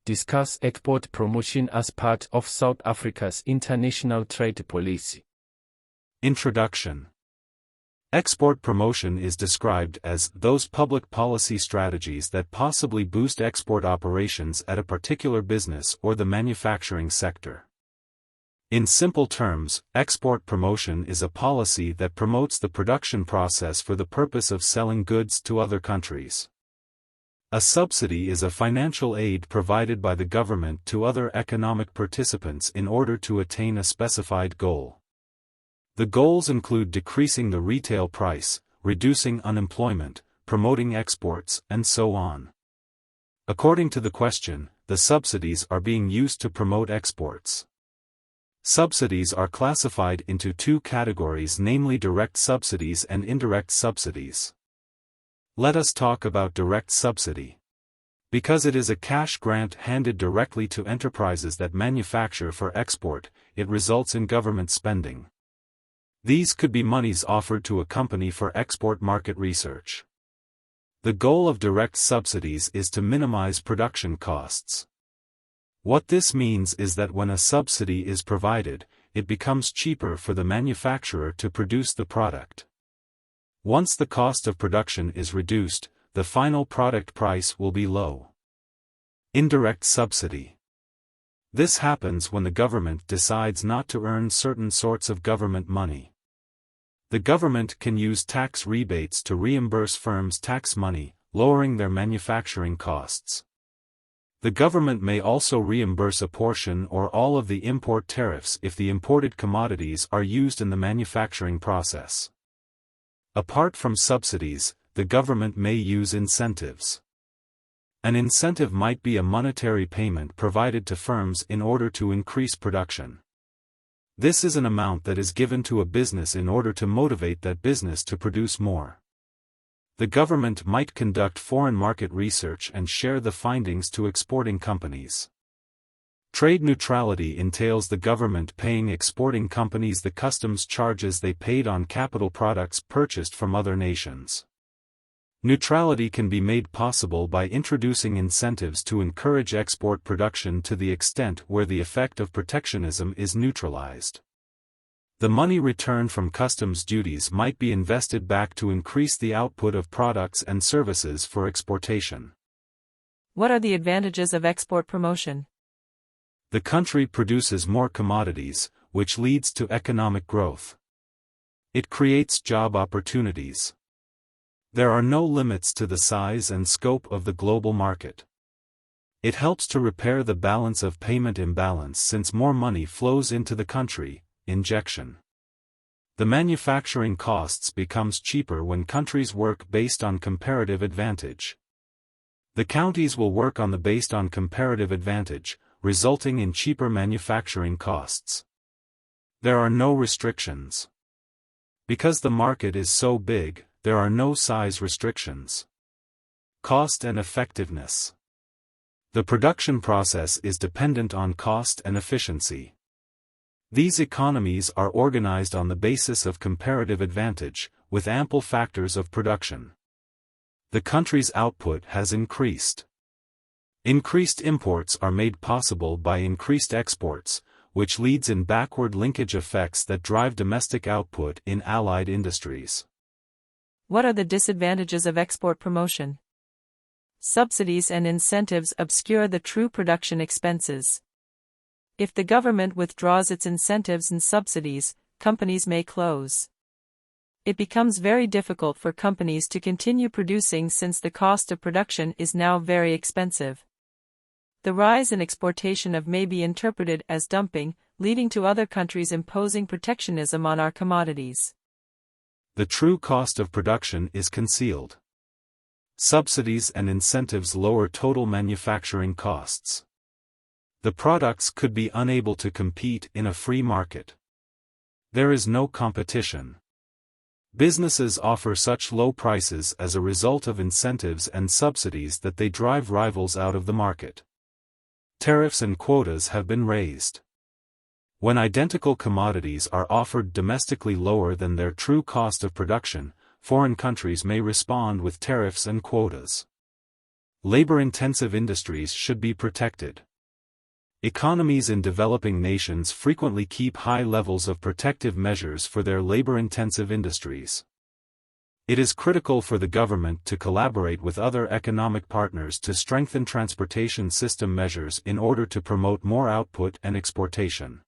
Discuss export promotion as part of South Africa's international trade policy. Introduction. Export promotion is described as those public policy strategies that possibly boost export operations at a particular business or the manufacturing sector. In simple terms, export promotion is a policy that promotes the production process for the purpose of selling goods to other countries. A subsidy is a financial aid provided by the government to other economic participants in order to attain a specified goal. The goals include decreasing the retail price, reducing unemployment, promoting exports, and so on. According to the question, the subsidies are being used to promote exports. Subsidies are classified into two categories, namely direct subsidies and indirect subsidies. Let us talk about direct subsidy. Because it is a cash grant handed directly to enterprises that manufacture for export, it results in government spending. These could be monies offered to a company for export market research. The goal of direct subsidies is to minimize production costs. What this means is that when a subsidy is provided, it becomes cheaper for the manufacturer to produce the product. Once the cost of production is reduced, the final product price will be low. Indirect subsidy. This happens when the government decides not to earn certain sorts of government money. The government can use tax rebates to reimburse firms tax money, lowering their manufacturing costs. The government may also reimburse a portion or all of the import tariffs if the imported commodities are used in the manufacturing process. Apart from subsidies, the government may use incentives. An incentive might be a monetary payment provided to firms in order to increase production. This is an amount that is given to a business in order to motivate that business to produce more. The government might conduct foreign market research and share the findings to exporting companies. Trade neutrality entails the government paying exporting companies the customs charges they paid on capital products purchased from other nations. Neutrality can be made possible by introducing incentives to encourage export production to the extent where the effect of protectionism is neutralized. The money returned from customs duties might be invested back to increase the output of products and services for exportation. What are the advantages of export promotion? The country produces more commodities, which leads to economic growth. It creates job opportunities. There are no limits to the size and scope of the global market. It helps to repair the balance of payment imbalance since more money flows into the country. Injection. The manufacturing costs becomes cheaper when countries work based on comparative advantage. The counties will work on the based on comparative advantage, resulting in cheaper manufacturing costs. There are no restrictions. Because the market is so big, there are no size restrictions. Cost and effectiveness. The production process is dependent on cost and efficiency. These economies are organized on the basis of comparative advantage, with ample factors of production. The country's output has increased. Increased imports are made possible by increased exports, which leads in backward linkage effects that drive domestic output in allied industries. What are the disadvantages of export promotion? Subsidies and incentives obscure the true production expenses. If the government withdraws its incentives and subsidies, companies may close. It becomes very difficult for companies to continue producing since the cost of production is now very expensive. The rise in exportation of may be interpreted as dumping, leading to other countries imposing protectionism on our commodities. The true cost of production is concealed. Subsidies and incentives lower total manufacturing costs. The products could be unable to compete in a free market. There is no competition. Businesses offer such low prices as a result of incentives and subsidies that they drive rivals out of the market. Tariffs and quotas have been raised. When identical commodities are offered domestically lower than their true cost of production, foreign countries may respond with tariffs and quotas. Labor-intensive industries should be protected. Economies in developing nations frequently keep high levels of protective measures for their labor-intensive industries. It is critical for the government to collaborate with other economic partners to strengthen transportation system measures in order to promote more output and exportation.